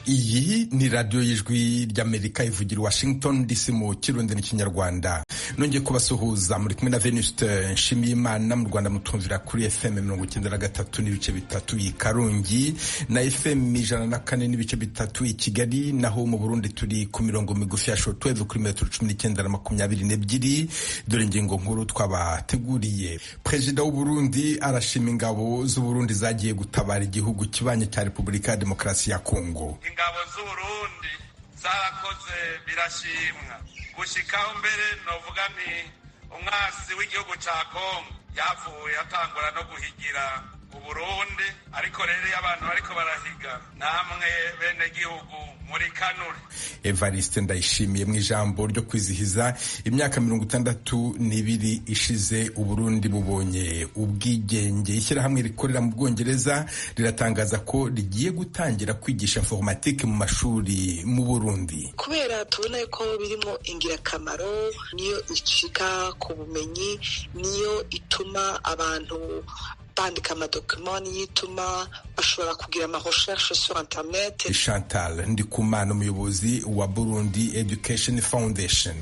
iyi ni radiyo y'ijwi ry'Amerika ivugira Washington DC mu Kirundi n'Ikinyarwanda. Nongeye kubasuhuza, muri kumwe na Venuste Nshimiyimana. Mu Rwanda mutumvira kuri FM 93 n'ibice bitatu i Karongi na FM 104 n'ibice bitatu i Kigali, naho mu Burundi turi ku mirongo migufi ya shortwave kuri metero 19 na 22. Dore ingingo nkuru twabateguriye. Perezida w'u Burundi arashima ingabo z'u Burundi zagiye gutabara igihugu kibanye cya Repubulika ya Demokarasi ya Kongo. Ingabo z'u Burundi zarakoze birashimwa, gushikaho mbere novuga nti umwasi w'igihugu ca Kongo yavuye atangura no guhigira u Burundi, ariko rero abantu bariko barahiga namwe bene gihugu muri kanure. Evariste Ndayishimiye mu ijambo ryo kwizihiza imyaka 62 ishize u Burundi bubonye ubwigenge. Ishyirahamwe rikorera mu Bwongereza riratangaza ko rigiye gutangira kwigisha informatique mu mashuri mu Burundi, kubera tubona ko birimo ingirakamaro, niyo ishika ku bumenyi, niyo ituma abantu bandika amadokimenti, yituma bashobora kugira amarecherche sur internet. Chantal Ndikumana, umuyobozi wa Burundi Education Foundation.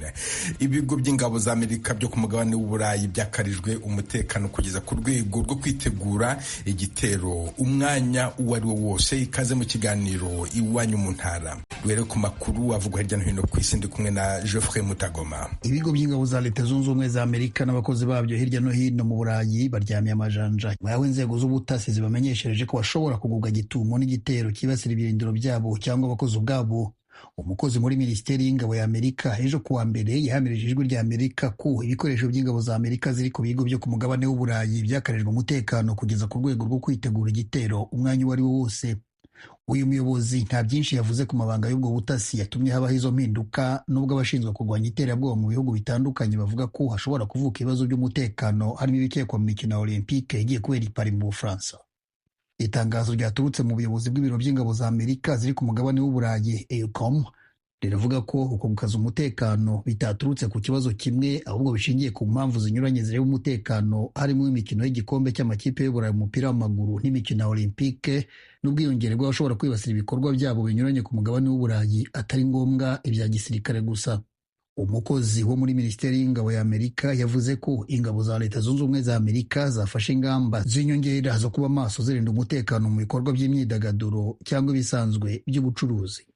Ibigo by'ingabo za Amerika byo ku mugabane w'Uburayi byakarijwe umutekano kugeza ku rwego rwo kwitegura igitero umwanya uwo ari wo wose. Ikaze mu kiganiro Iwanyu mu Ntara, duhere ku makuru avugwa hirya no hino ku isi. Ndi kumwe na Geoffrey Mutagoma. Ibigo by'ingabo za Leta Zunze Ubumwe za Amerika n'abakozi babyo hirya no hino mu Burayi baryamiye amajanja yawe inzego z'ubutasi zibamenyeshereje ko bashobora kugubwa gitumo n'igitero kibasira ibirindiro byabo cyangwa abakozi ubwabo. Umukozi muri Minisiteri y'Ingabo ya Amerika ejo kuwa mbere yahamirije ijwi rya Amerika ko ibikoresho by'ingabo za Amerika ziri ku bigo byo ku mugabane w'Uburayi byakarijwe umutekano kugeza ku rwego rwo kwitegura igitero umwanya uwo ari wo wose. Uyu muyobozi nta byinshi yavuze ku mabanga y'ubwo butasi yatumye habaho izo mpinduka, nubwo abashinzwe kurwanya iterabwoba mu bihugu bitandukanye bavuga ko hashobora kuvuka ibibazo by'umutekano, harimo ibikekwa mu mikino ya Olympique igiye kubera i Paris mu Bufaransa. Itangazo ryaturutse mu buyobozi bw'ibiro by'ingabo za Amerika ziri ku mugabane w'Uburayi EUCOM riravuga ko uko gukaza umutekano bitaturutse ku kibazo kimwe, ahubwo bishingiye ku mpamvu zinyuranye zireba umutekano, harimo imikino y'igikombe cy'amakipe y'Uburayi mu mupira w'amaguru n'imikino ya Olympique, n'ubwiyongere bw'abashobora kwibasira ibikorwa byabo binyuranye ku mugabane w'Uburayi atari ngombwa ibya gisirikare gusa. Umukozi wo muri Minisiteri y'Ingabo ya Amerika yavuze ko ingabo za Leta Zunze Ubumwe za Amerika zafashe ingamba z'inyongera zo kuba maso zirinda umutekano mu bikorwa by'imyidagaduro cyangwa ibisanzwe by'ubucuruzi.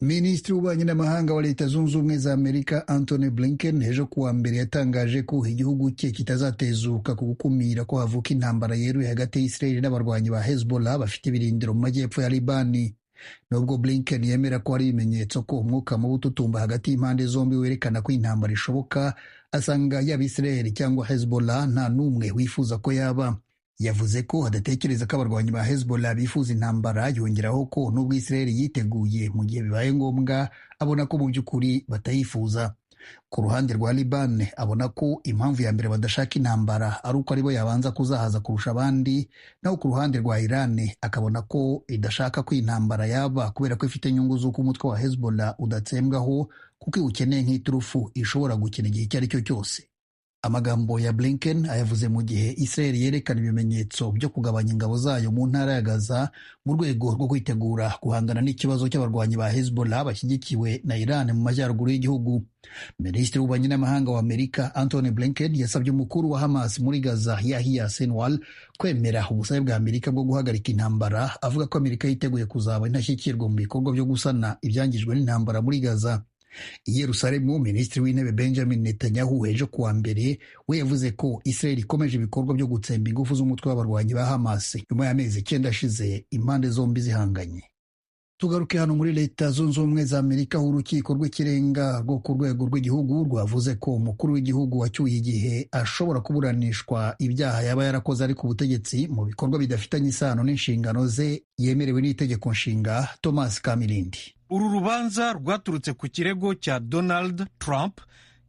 Minisitiri w'Ububanyi n'Amahanga wa Leta Zunze Ubumwe za Amerika Antony Blinken ejo kuwa mbere yatangaje ko igihugu cye kitazatezuka ku gukumira ko havuka intambara yeruye hagati y'Israeli n'abarwanyi ba Hezbollah bafite ibirindiro mu majyepfo ya Libani. Nubwo Blinken yemera ko hari ibimenyetso ko umwuka mubi ututumba hagati y'impande zombi werekana ko intambara ishoboka, asanga yaba Israeli cyangwa Hezbollah nta n'umwe wifuza ko yaba. Yavuze ko adatekereza ko abarwanyi ba Hezbollah bifuza intambara, yongeraho ko nubwo Israeli yiteguye mu gihe bibaye ngombwa, abona ko mu by'ukuri batayifuza. Ku ruhande rwa Liban abona ko impamvu ya mbere badashaka intambara ari uko aribo yabanza kuzahaza kurusha abandi, naho ku ruhande rwa Iran akabona ko idashaka ko intambara yaba kubera ko ifite inyungu z'uko umutwe wa Hezbollah udatsembwaho, kuko iwukeneye nk'iturufu ishobora gukina igihe icyo ari cyo cyose. Amagambo ya Blinken ayavuze mu gihe Israel yerekana ibimenyetso byo kugabanya ingabo zayo mu ntara ya Gaza mu rwego rwo kwitegura guhangana n'ikibazo cy'abarwanyi ba Hezbollah bashyigikiwe na Iran mu majyaruguru y'igihugu. Minisitiri w'Ububanyi n'Amahanga wa Amerika Antony Blinken yasabye umukuru wa Hamas muri Gaza Yahya Sinwar kwemera ubusabe bwa Amerika bwo guhagarika intambara, avuga ko Amerika yiteguye kuzaba intashyikirwa mu bikorwa byo gusana ibyangijwe n'intambara muri Gaza. I Yerusalemu, Minisitiri w'Intebe Benjamin Netanyahu ejo kuwa mbere we yavuze ko Israel ikomeje ibikorwa byo gutsemba ingufu z'umutwe w'abarwanyi ba Hamas nyuma y'amezi 9 ashize impande zombi zihanganye. Tugaruke hano muri Leta Zunze Ubumwe za Amerika, aho urukiko rw'ikirenga rwo ku rwego rw'igihugu rwavuze ko umukuru w'igihugu wacyuye igihe ashobora kuburanishwa ibyaha yaba yarakoze ari ku butegetsi mu bikorwa bidafitanye isano n'inshingano ze yemerewe n'itegeko nshinga. Thomas Kamilindi. Uru rubanza rwaturutse ku kirego cya Donald Trump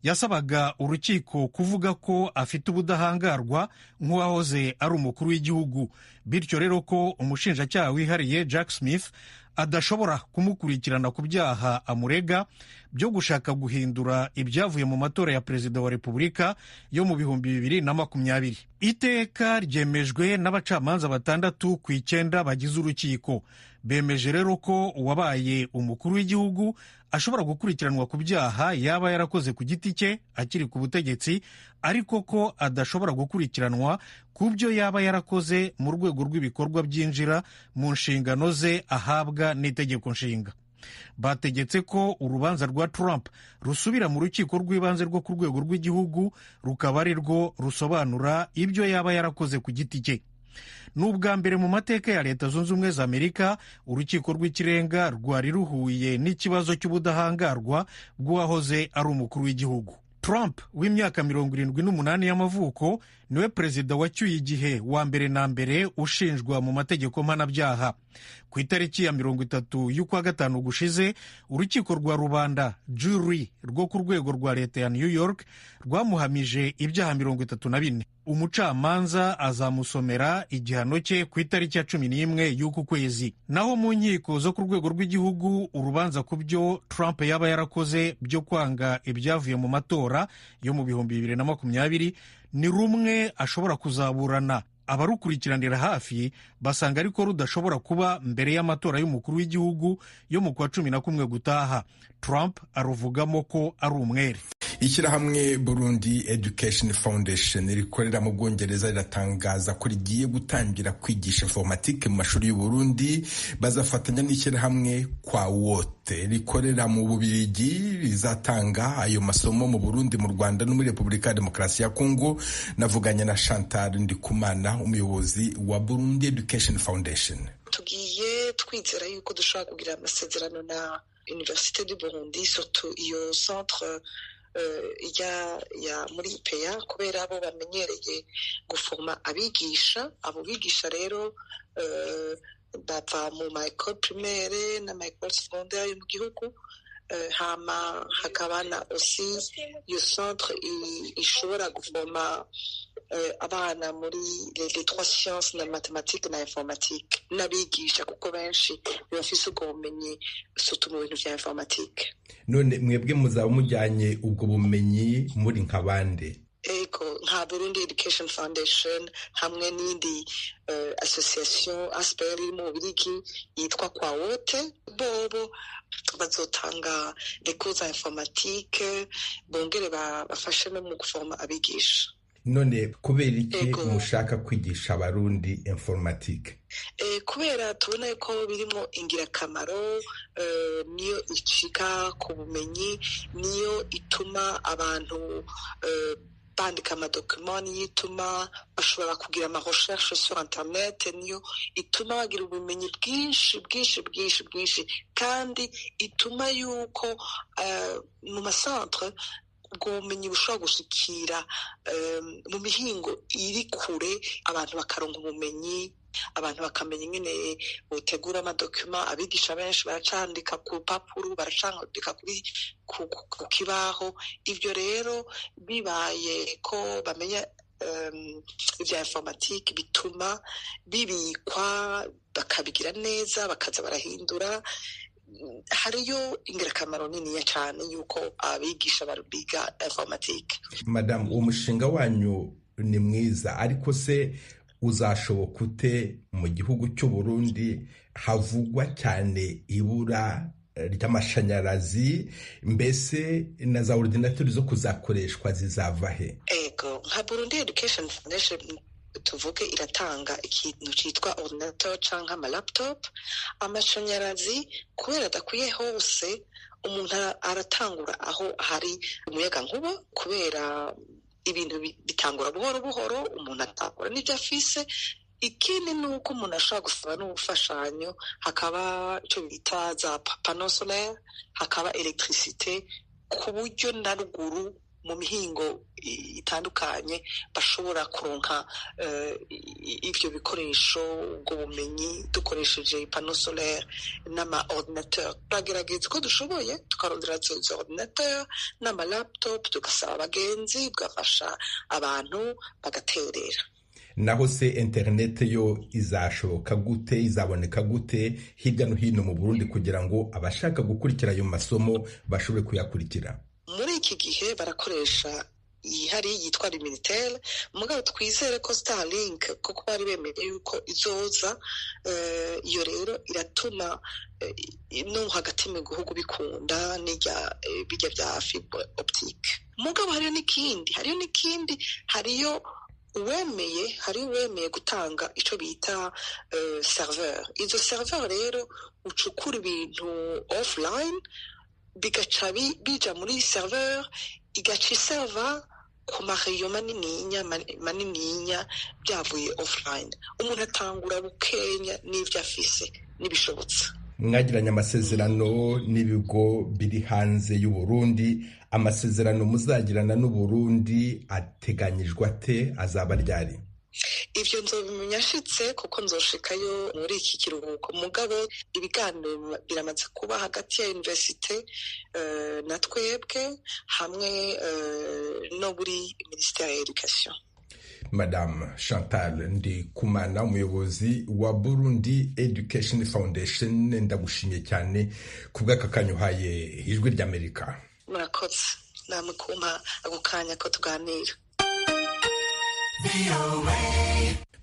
yasabaga urukiko kuvuga ko afite ubudahangarwa nk'uwahoze ari umukuru w'igihugu, bityo rero ko umushinjacyaha wihariye Jack Smith adashobora kumukurikirana ku byaha amurega byo gushaka guhindura ibyavuye mu matora ya perezida wa repubulika yo mu 2020. Iteka ryemejwe n'abacamanza 6 ku 9 bagize urukiko. Bemeje rero ko uwabaye umukuru w'igihugu ashobora gukurikiranwa ku byaha yaba yarakoze ku giti cye akiri ku butegetsi, ariko ko adashobora gukurikiranwa ku byo yaba yarakoze mu rwego rw'ibikorwa byinjira mu nshingano ze ahabwa n'itegeko nshinga. Bategetse ko urubanza rwa Trump rusubira mu rukiko rw'ibanze rwo ku rwego rw'igihugu, rukaba ari rwo rusobanura ibyo yaba yarakoze ku giti cye. Ni ubwa mbere mu mateka ya Leta Zunze Ubumwe za Amerika urukiko rw'ikirenga rwari ruhuye n'ikibazo cy'ubudahangarwa bw'uwahoze ari umukuru w'igihugu. Trump w'imyaka 78 y'amavuko niwe perezida wacyuye igihe wa mbere na mbere ushinjwa mu mategeko mpanabyaha. Ku itariki ya 30 y'ukwa gatanu gushize, urukiko rwa rubanda jury rwo ku rwego rwa leta ya New York rwamuhamije ibyaha 34. Umucamanza azamusomera igihano cye ku itariki ya 11 y'uku kwezi. Naho mu nkiko zo ku rwego rw'igihugu, urubanza ku byo Trump yaba yarakoze byo kwanga ibyavuye mu matora yo mu 2020 ni rumwe ashobora kuzaburana. Abarukurikiranira hafi basanga ariko rudashobora kuba mbere y'amatora y'umukuru w'igihugu yo mu kwa 11 gutaha. Trump aruvugamo ko ari umwere. Ishyirahamwe Burundi Education Foundation rikorera mu Bwongereza riratangaza ko rigiye gutangira kwigisha informatique mu mashuri y'u Burundi. Bazafatanya n'ishyirahamwe Kwa Wote rikorera mu Bubiligi rizatanga ayo masomo mu Burundi, mu Rwanda no muri Repubulika ya Demokarasi ya Kongo. Navuganye na Chantal Ndikumana, umuyobozi wa Burundi Education Foundation. Tugiye twizera yuko dushobora kugira amasezerano na Université du Burundi, surtout iyo centre ya muri IPEA, kubera abo bamenyereye guforma abigisha. Abo bigisha rero bava mu ma école primaire na ma école secondaire yo mu gihugu. Hama hakaba na aussi iyo centre ishobora guforma abana muri les 3 sciences na mathématiques na informatique, n'abigisha kuko benshi bafise ubwo bumenyi surtout mu bintu vya informatique. None mwebwe muzaba mujyanye ubwo bumenyi muri nk'abande? Ego, nka Burundi Education Foundation hamwe n'indi association ASPER iri mu Bubiligi yitwa Kwa Wote, bobo bazotanga les cours informatique, bongere bafashe no mu guforma abigisha. None kubera iki mushaka kwigisha abarundi informatique? Kubera tubona ko birimo ingirakamaro, niyo ishika ku bumenyi, niyo ituma abantu bandika amadokimenti, yituma bashobora kugira ama recherche sur internet, niyo ituma bagira ubumenyi bwinshi, kandi ituma yuko mu masantre ubwo bumenyi bushobora gushikira mu mihingo iri kure, abantu bakaronka ubumenyi, abantu bakamenya ingene botegura amadokima. Abigisha benshi baracandika ku rupapuro, baracandika ku kibaho. Ivyo rero bibaye ko bamenya ivya informatique, bituma bibikwa, bakabigira neza, bakaza barahindura. Hariyo ingirakamaro niniya cyane yuko abigisha biga informatique. Madam, umushinga wanyu ni mwiza, ariko se uzashoboka ute mu gihugu cy'u Burundi havugwa cyane ibura ry'amashanyarazi? Mbese na za ordinateur zo kuzakoreshwa zizava he? Ego, nka Burundi Education Foundation tuvuge iratanga ikintu cyitwa ordinateur canke ama laptop. Amashanyarazi kubera adakwiye hose, umuntu aratangura aho hari umuyaga nkuba, kubera ibintu bitangura buhoro, umuntu atangura n'ibyo afise. Ikindi ni uko umuntu ashobora gusaba n'ubufashanyo, hakaba icyo bita za panneau solaire, hakaba electricité, ku buryo na ruguru mu mihingo itandukanye bashobora kuronka ivyo bikoresho, ubwo bumenyi, dukoresheje panneau solaire n'ama ordinateur. Turagerageza ko dushoboye tukarondera izo ordinateur n'ama laptop, tugasaba abagenzi, tugafasha abantu bagaterera. naho se internet yo izashoboka gute, izaboneka gute hirya no hino mu Burundi kugira ngo abashaka gukurikira ayo masomo bashobore kuyakurikira? Muri iki gihe barakoresha ihari yitwa Minitel, mugabo twizere ko Starlink kuko bari bemeye yuko izoza, iyo rero iratuma no hagati mu gihugu bikunda bijya bya fibre optique. Mugabo hariyo n'ikindi hariyo uwemeye gutanga ico bita serveur. Izo serveur rero ucukura ibintu offline bigaca bija muri serveur, igaca iserva ku mareyo manininya byavuye offline. Umuntu atangura bukenya n'ivyo afise n'ibishobotse. Mwagiranye amasezerano n'ibigo biri hanze y'u Burundi. Amasezerano muzagirana n'u Burundi ateganyijwe ate, azaba ryari? Ivyo nzobimenya nshitse kuko nzoshikayo muri iki kiruhuko, mugabo ibiganiro biramaze kuba hagati ya universite na twebwe hamwe no muri ministère ya education. Madame Chantal Ndikumana, umuyobozi wa Burundi Education Foundation, ndagushimye cyane kubw'aka kanya uhaye Ijwi ry'Amerika. Murakoze namwe kumpa ako kanya ko tuganira.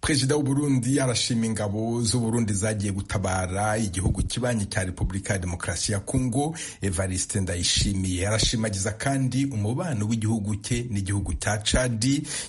Perezida w'u Burundi arashima ingabo z'u Burundi zagiye gutabara igihugu kibanyi cya Repubulika ya Demokarasi ya Kongo. Evariste Ndayishimiye arashimagiza kandi umubano w'igihugu cye n'igihugu cya Chad.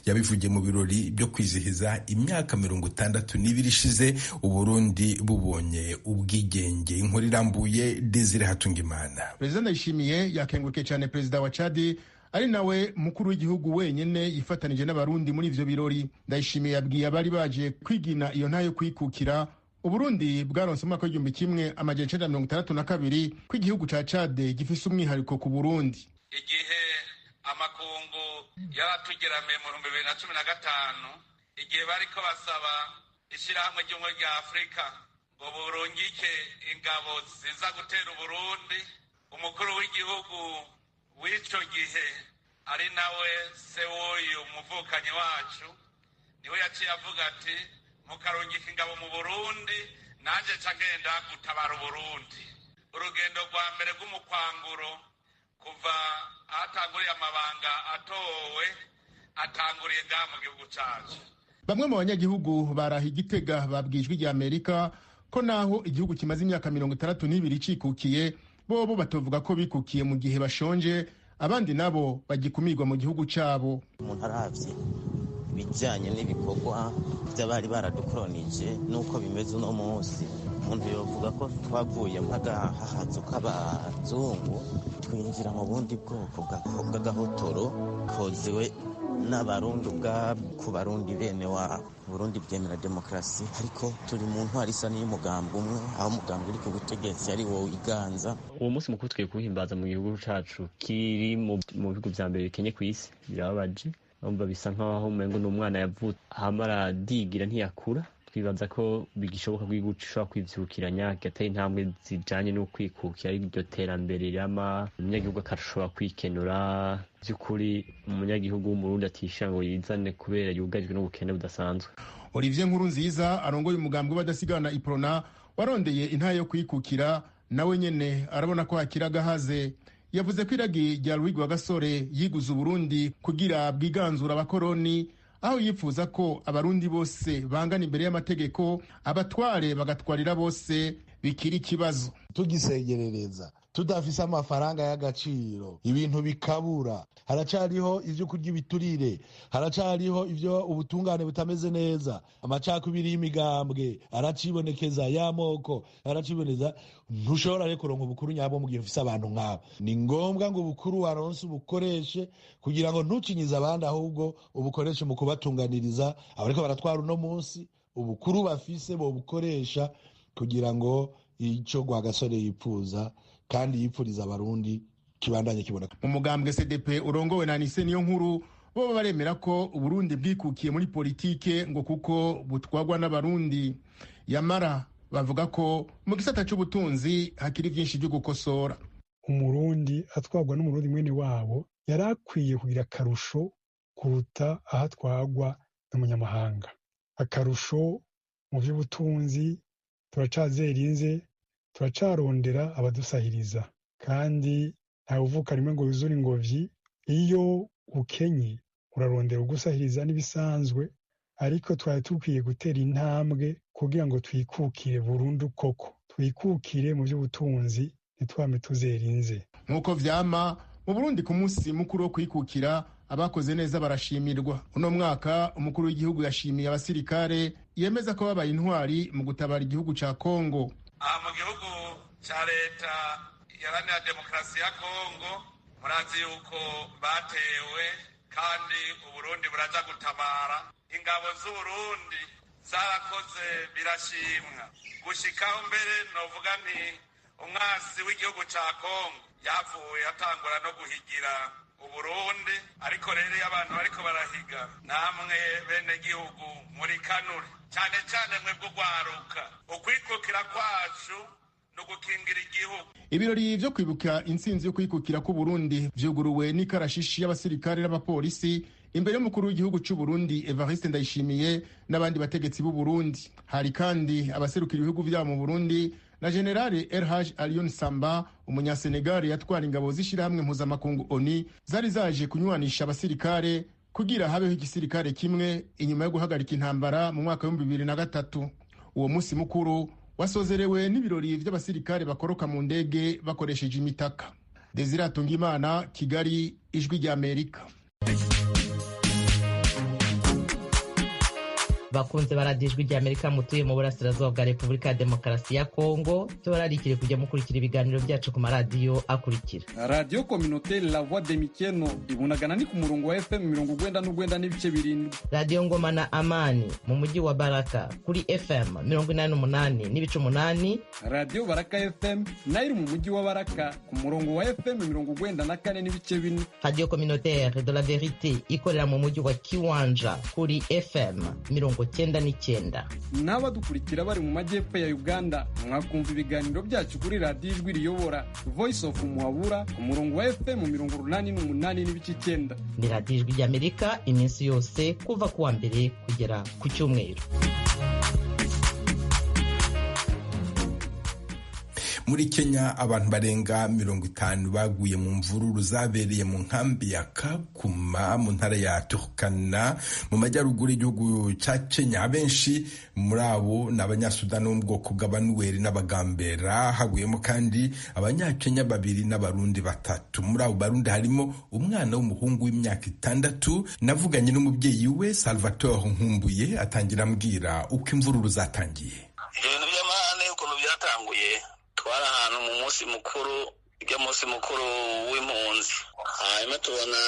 Yabivugiye mu birori byo kwizihiza imyaka 62 ishize u Burundi bubonye ubwigenge. Inkuru irambuye Desire Hatungimana. Perezida Ndayishimiye yakengurukiye cyane perezida wa Chad, ari nawe mukuru w'igihugu wenyene yifatanije n'abarundi muri ivyo birori. Ndayishimiye yabwiye abari baje kwigina iyo ntayo kwikukira Uburundi bwaronse umwaka w'1962 ko igihugu ca Chad gifise umwihariko ku Burundi. Igihe amakungu yaratugeramiye mu 2015, igihe bariko basaba ishirahamwe ry'ubumwe rya Afurika ngo burungike ingabo ziza gutera Uburundi, umukuru w'igihugu w'ico gihe ari nawe se w'uyu muvukanyi wacu niwe yaciye avuga ati mukarungika ingabo mu Burundi, nanje ca ngenda gutabara Uburundi. Urugendo rwa mbere rw'umukwanguro kuva atanguriye amabanga atowe atanguriye ngaha mu gihugu cacu. Bamwe mu banyagihugu baraha Igitega babwijwe rya Amerika ko naho igihugu kimaze imyaka 62 cikukiye, bobo batovuga ko bikukiye mu gihe bashonje, abandi nabo bagikumirwa mu gihugu cabo. Umuntu aravye bijanye n'ibikorwa by'abari baradukolonije nuko bimeze uno munsi, umuntu yovuga ko twavuye mu gahahazo k'abazungu twinjira mu bundi bwoko bw'agahotoro koziwe n'abarundi ku barundi bene wabo. Burundi bwemera demokarasi, ariko turi mu ntwari isa n'iy'umugambi umwe, aho umugambi uri ku butegetsi ari wo iganza. Uwo munsi mukuru twiye kuhimbaza mu gihugu cacu kiri mu bihugu vya mbere bikenye kw'isi. Birababaje, bumva bisa nkaho umengo n'umwana yavutse hama aradigira ntiyakura. Twibaza ko bigishoboka ko igihugu gishobora kwivyukiranya gateye intambwe zijanye no kwikukira iryo terambere rama umunyagihugu akashobora kwikenura. By'ukuri umunyagihugu w'umurundi atisha ngo yizane kubera yugajwe n'ubukene budasanzwe. Olivier Nkurunziza arongoye umugambi w'abadasigana Iprona warondeye intayo yo kwikukira, nawe nyene arabona ko hakiraga haze. Yavuze ko iragi rya Louis Rwagasore yiguze Uburundi kugira bwiganzura abakoroni, aho yifuza ko abarundi bose bangana imbere y'amategeko, abatware bagatwarira bose bikiri ikibazo. Tugisegerereza tudafise amafaranga y'agaciro, ibintu bikabura, haracariho ivyo kurya ibiturire, haracariho ivyo ubutungane butameze neza, amacakubiri y'imigambwe aracibonekeza, y'amoko araciboneza. Ntushobora rero kuronka ubukuru nyabwo mu gihe ufise abantu nk'abo. Ni ngombwa ngo ubukuru waronse ubukoreshe kugira ngo ntucinyize abandi, ahubwo ubukoreshe mu kubatunganiriza abariko baratwara uno munsi. Ubukuru bafise bo bukoresha kugira ngo ico Rwagasore yipfuza kandi yipfuriza abarundi kibandanye kiboneka. Mu mugambwe CDP urongowe na Anise Niyonkuru bo baremera ko Uburundi bwikukiye muri politike ngo kuko butwagwa n'abarundi. Yamara bavuga ko mu gisata cy'ubutunzi hakiri byinshi byo gukosora. Umurundi atwagwa n'umurundi mwene wabo yarakwiye kugira akarusho kuruta ahatwagwa n'umunyamahanga. akarusho mu by'ubutunzi turacazerinze, turacarondera abadusahiriza, kandi ntawe uvuka rimwe ngo yuzure ingobyi. Iyo ukenye urarondera ugusahiriza n'ibisanzwe, ariko twari dukwiye gutera intambwe kugira ngo twikukire burundu koko, twikukire mu by'ubutunzi, ntitwame tuzerinze. nk'uko vyama mu Burundi ku munsi mukuru wo kwikukira, abakoze neza barashimirwa. Uno mwaka umukuru w'igihugu yashimiye abasirikare yemeza ko babaye intwari mu gutabara igihugu ca Kongo. Aha mu gihugu ca leta iharanira demokarasi ya Kongo murazi yuko batewe kandi Uburundi buraza gutabara. Ingabo z'Uburundi zarakoze birashimwa gushikaho mbere novuga nti umwasi w'igihugu ca Kongo yavuye atangura no guhigira Uburundi, ariko rero iyo abantu bariko barahiga namwe bene gihugu muri kanure cyane cyane mwe bw'ugwaruka ukwikukira kwacu no gukingira igihugu. Ibirori vyo kwibuka intsinzi yo kwikukira ku Burundi vyuguruwe n'ikarashishi y'abasirikare n'abapolisi imbere y'umukuru w'igihugu cy'u Burundi Evariste Ndayishimiye n'abandi bategetsi b'u Burundi. Hari kandi abaserukira ibihugu vyabo mu Burundi na Generale Elhaj Alion Samba, umunyasenegali yatwara ingabo z'ishirahamwe mpuzamakungu ONU zari zaje kunywanisha abasirikare kugira habeho igisirikare kimwe inyuma yo guhagarika intambara mu mwaka wa 2003. Uwo musi mukuru wasozerewe n'ibirori vy'abasirikare bakoroka mu ndege bakoresheje imitaka. Desire Tungimana, Kigali, Ijwi rya Amerika. bakunze baradijwi rya Amerika mutuye mu burasirazuba bwa Repubulika ya Demokarasi ya Kongo, tubararikire kujya mukurikira ibiganiro byacu ku maradiyo akurikira: Radio Communautaire La Voix de Mikeno ibunagana ni ku murongo wa FM 99 n'ibice birindwi. Radio Ngoma na Amani mu mujyi wa Baraka kuri FM 88 n'ibice 8. Radio Baraka FM nayo mu mujyi wa Baraka ku murongo wa FM 94 n'ibice 4. Radio Communautaire de la Verite ikorera mu mujyi wa Kiwanja kuri FM 99. N'abadukurikira bari mu majyepfo ya Uganda mwakumva ibiganiro byacu kuri Radio Ijwi Riyobora Voice of Muhabura ku murongo wa FM 88 n'ibice 9. Ni Radio Ijwi rya Amerika iminsi yose kuva kuwa mbere kugera ku cyumweru. Muri Kenya abantu barenga 50 baguye mu mvururu zabereye mu nkambi ya Kakuma mu ntara ya Turkana mu majyaruguru y'igihugu cya Kenya. Abenshi muri abo ni abanyasudani bo mu bwoko bw'abanuweri n'abagambera, haguyemo kandi abanyakenya 2 n'abarundi 3. Muri abo barundi harimo umwana w'umuhungu w'imyaka 6. Navuganye n'umubyeyi we Salvatore Nkumbuye atangira ambwira uko imvururu zatangiye. Ibintu by'amahane ukuntu byatanguye, twari ahantu mu munsi mukuru w'impunzi, hanyuma tubona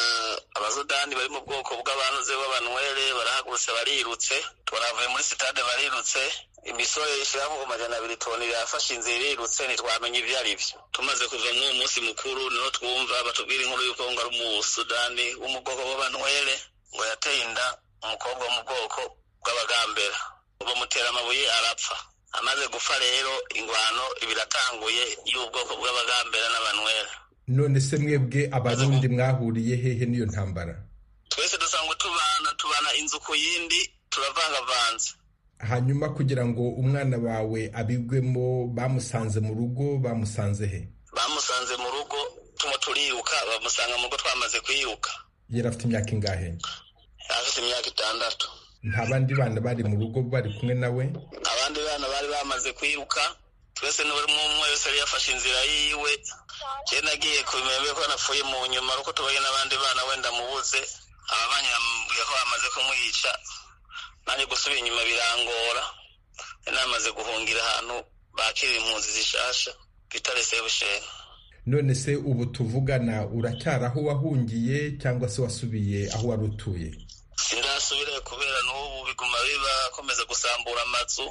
abazudani bari mu bwoko bw'abanuze b'abanwere barahagurutse barirutse, twaravuye muri sitade barirutse, imisore ishiraho ku majana 2 toni yafashe inzira irirutse, ntitwamenye ibyo ari byo. Tumaze kuva mu munsi mukuru niho twumva batubwira inkuru y'uko ngo ari umusudani wo mu bwoko bw'abanwere ngo yateye inda umukobwa wo mu bwoko bw'abagambera, bamutera amabuye arapfa. Amaze gupfa rero ingwano ibiratanguye y'ubwoko bw'abagambera n'abanwera. None se mwebwe abarundi mwahuriye hehe niyo ntambara? Twese dusangwe tubana inzu ku yindi, turavangavanze. Hanyuma kugira ngo umwana wawe abigwemo bamusanze mu rugo, bamusanze he? Bamusanze mu rugo, turiruka, bamusanga mu rugo twamaze kwiruka. Yari afite imyaka ingahe? Afite imyaka 6. Nta bandi bana bari mu rugo bari kumwe nawe? Abandi bana bari bamaze kwiruka, twese n'umwe wese yari yafashe inzira yiwe. Je nagiye kubimenya ko napfuye mu nyuma, uko tubaye n'abandi bana wenda mubuze, abanyambuye ko bamaze kumwica, nanye gusubira inyuma birangora. Namaze guhungira ahantu bakira impunzi zishasha bitarese bushera. None se ubu tuvugana uracyaraho wahungiye cyangwa se wasubiye aho wari utuye? Sindasubira kubera n'ubu biguma bibakomeza gusambura amazu,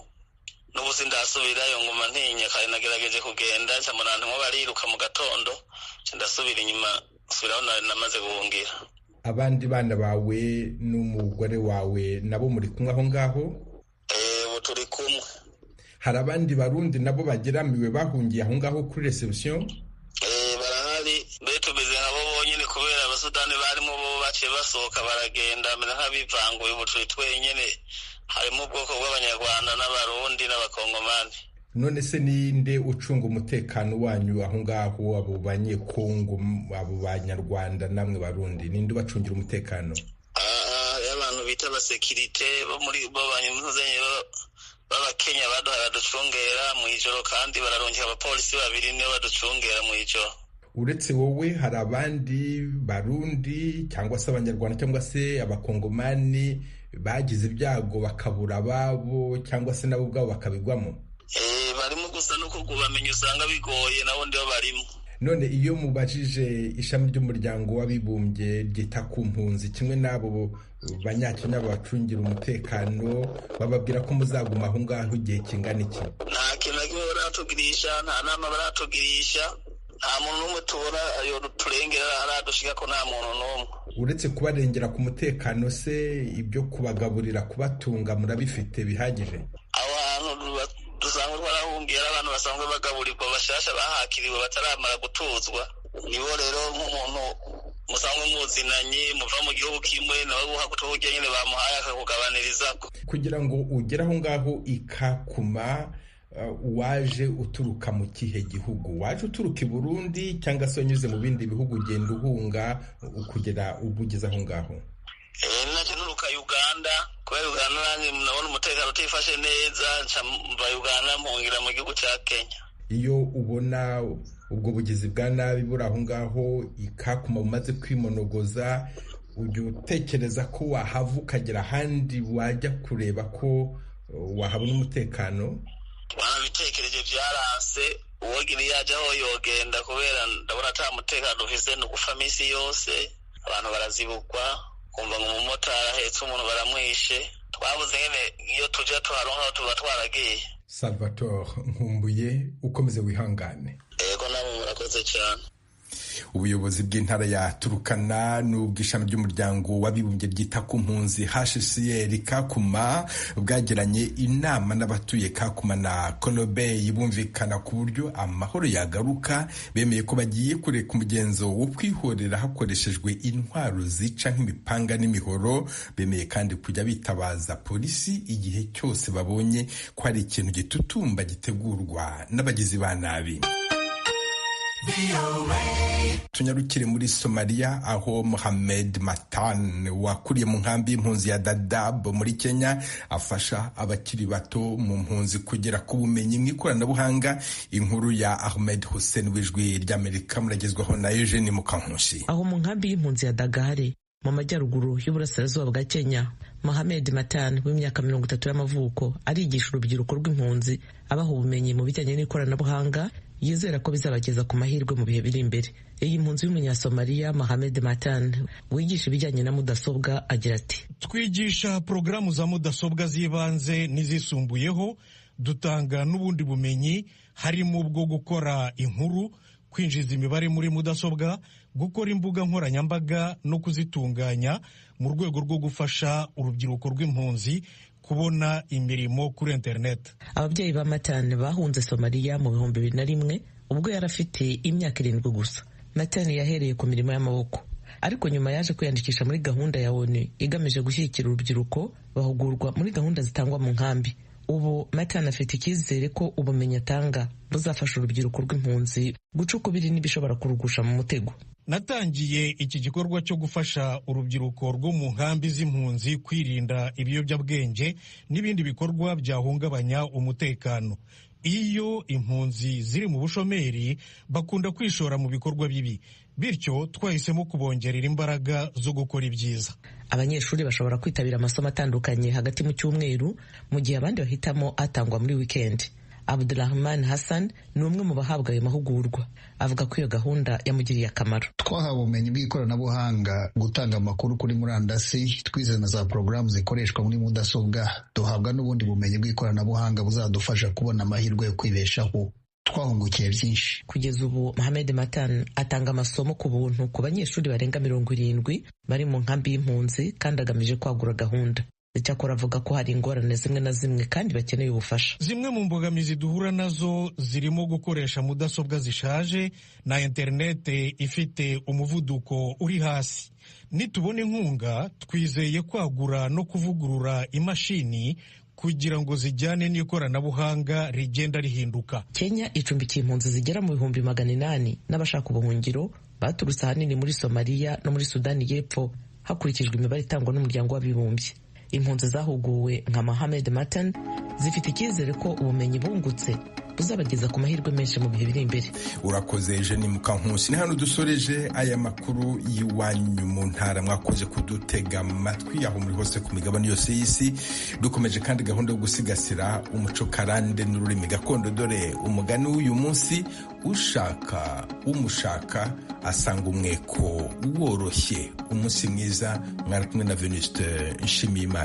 n'ubu sindasubirayo nguma ntinya, kandi nagerageje kugenda cyamana nko bariruka mu gatondo, ndasubira inyuma subiraho namaze guhungira. Abandi bana bawe n'umugore wawe nabo muri kumwe aho ngaho? Ubu turi kumwe. Hari abandi barundi nabo bageramiwe bahungiye aho ngaho kuri reception? Barahari, mbere tumeze nk'abo bonyine kubera abasudani barimo bo baciye basohoka baragenda mbere nk'abivanguye, ubu turi twenyine harimo ubwoko bw'abanyarwanda n'abarundi n'abakongomani. None se ninde ucunga umutekano wanyu aho ngaho, abo banyekongo, abo banyarwanda namwe barundi, ninde ubacungira umutekano? Abantu bita abasekirite bo muri bo banyamuzanye b'abakenya baduhaye baducungera mu ijoro, kandi bararongera abapolisi babiri niyo baducungera mu ijoro. Uretse wowe hari abandi barundi cyangwa se abanyarwanda cyangwa se abakongomani bagize ibyago bakabura ababo cyangwa se nabo ubwabo bakabigwamo? Barimo gusa no kubamenya usanga bigoye, nabo ndibo barimo. None iyo mubajije ishami ry'umuryango w'abibumbye ryita ku mpunzi kimwe n'abo banyakenya babacungira umutekano, bababwira ko muzaguma aho ngaho igihe kingana iki? Nta kintu na kimwe baratugirisha, nta nama baratugirisha, nta muntu n'umwe tubona ayo turengera aradushika ko nta muntu n'umwe. Uretse kubarengera ku mutekano se, ibyo kubagaburira kubatunga murabifite bihagije? Aho hantu dusanga twarahungiye abantu basanzwe bagaburirwa bashasha bahakiriwe bataramara gutuzwa, nibo rero nk'umuntu musanzwe muzinanye muva mu gihugu kimwe nawe guha gutuhujya nyine bamuhaye akakugabaniriza. Kugira ngo ugere aho ngaho ikakuma, waje uturuka mu kihe gihugu? Waje uturuka i Burundi cyangwa se wanyuze mu bindi bihugu ugenda uhunga kugera ubugeze aho ngaho? Nacyo nturuka Uganda, kubera Uganda nanjye nabona umutekano utifashe neza, mva Uganda mpungira mu gihugu cya Kenya. Iyo ubona ubwo bugizi bwa nabi buri aho ngaho ikakuma bumaze kwimonogoza, ujya utekereza ko wahava ukagera ahandi wajya kureba ko wahabona umutekano? Twanabitekereje byaranse, uwogira yaje aho yogenda, kubera ndabona ata mutekano dufise, ni ugufa minsi yose, abantu barazibukwa, kumva ngo umumotari ahetse umuntu baramwishe, twabuze nyine iyo tujya tuharonka tuba twaragiye. Salvatore Nkumbuye, ukomeze wihangane. Yego namwe murakoze cyane. Ubuyobozi bw'intara ya Turukana n'ubw'ishami ry'umuryango w'abibumbye ryita ku mpunzi HCR Kakuma bwagiranye inama n'abatuye Kakuma na Kolobey bumvikana ku buryo amahoro yagaruka, bemeye ko bagiye kureka umugenzo wo kwihorera hakoreshejwe intwaro zica nk'imipanga n'imihoro. Bemeye kandi kujya bitabaza polisi igihe cyose babonye ko hari ikintu gitutumba gitegurwa n'abagizi ba nabi. Tunyarukire muri Somalia, aho Mohamed Matan wakuriye mu nkambi y'impunzi ya Dadaab muri Kenya afasha abakiri bato mu mpunzi kugera ku bumenyi mu ikoranabuhanga. Inkuru ya Ahmed Hussein w'Ijwi ry'Amerika muragezwaho na Eugene Mukankushi. Aho mu nkambi y'impunzi ya Dagare mu majyaruguru y'uburasirazuba bwa Kenya, Mohamed Matan w'imyaka 30 y'amavuko arigisha urubyiruko rw'impunzi abaha ubumenyi mu bijyanye n'ikoranabuhanga, yizera ko bizabageza ku mahirwe mu bihe biri imbere. Iyi mpunzi y'umunyasomaliya Mohamed Matan wigisha ibijyanye na mudasobwa agira ati: twigisha porogaramu za mudasobwa z'ibanze n'izisumbuyeho, dutanga n'ubundi bumenyi harimo ubwo gukora inkuru, kwinjiza imibare muri mudasobwa, gukora imbuga nkoranyambaga no kuzitunganya mu rwego rwo gufasha urubyiruko rw'impunzi kubona imirimo kuri internet. Ababyeyi ba Matan bahunze Somalia mu 2001 ubwo yari afite imyaka 7 gusa. Matan yahereye ku mirimo y'amaboko, ariko nyuma yaje kwiyandikisha muri gahunda ya ONU igamije gushyigikira urubyiruko bahugurwa muri gahunda zitangwa mu nkambi. Ubu Matan afite icyizere ko ubumenyi atanga buzafasha urubyiruko rw'impunzi guca ukubiri n'ibishobora kurugusha mu mutego. Natangiye iki gikorwa cyo gufasha urubyiruko rwo mu nkambi z'impunzi kwirinda ibiyobyabwenge n'ibindi bikorwa byahungabanya umutekano. Iyo impunzi ziri mu bushomeri bakunda kwishora mu bikorwa bibi, bityo twahisemo kubongerera imbaraga zo gukora ibyiza. Abanyeshuri bashobora kwitabira amasomo atandukanye hagati mu cyumweru, mu gihe abandi bahitamo atangwa muri weekend. Abdulrahman Hassan ni umwe mu bahabwa ayo mahugurwa, avuga ko iyo gahunda yamugiriye akamaro. Twahawe ubumenyi bw'ikoranabuhanga, gutanga amakuru kuri murandasi, twize na za porogaramu zikoreshwa muri mudasobwa. Duhabwa n'ubundi bumenyi bw'ikoranabuhanga buzadufasha kubona amahirwe yo kwibeshaho. Twahungukiye byinshi. Kugeza ubu Mohamed Matan atanga amasomo ku buntu ku banyeshuri barenga 70 bari mu nkambi y'impunzi, kandi agamije kwagura gahunda. icyakora avuga ko hari ingorane zimwe na zimwe kandi bakeneye ubufasha. Zimwe mu mbogamizi duhura nazo zirimo gukoresha mudasobwa zishaje na interinete ifite umuvuduko uri hasi. Nitubona inkunga twizeye kwagura no kuvugurura imashini kugira ngo zijyane n'ikoranabuhanga rigenda rihinduka. Kenya icumbikiye impunzi zigera mu 800 n'abashaka ubuhungiro baturutse ahanini muri Somalia no muri Sudani y'Epfo hakurikijwe imibare itangwa n'umuryango w'abibumbye. Impunzi zahuguwe nka Mohamed Matan zifite icyizere ko ubumenyi bungutse buzabageza ku mahirwe menshi mu bihe biri imbere. Urakoze Jenny Mukankusi. Ni hano dusoreje aya makuru y'iwanyu mu ntara. Mwakoze kudutega amatwi aho muri hose ku migabane yose y'isi. Dukomeje kandi gahunda yo gusigasira umuco karande n'ururimi gakondo. Dore umugani w'uyu munsi: ushaka umushaka asanga umweko woroshye. Umunsi mwiza. Mwari kumwe na Venuste Nshimiyimana.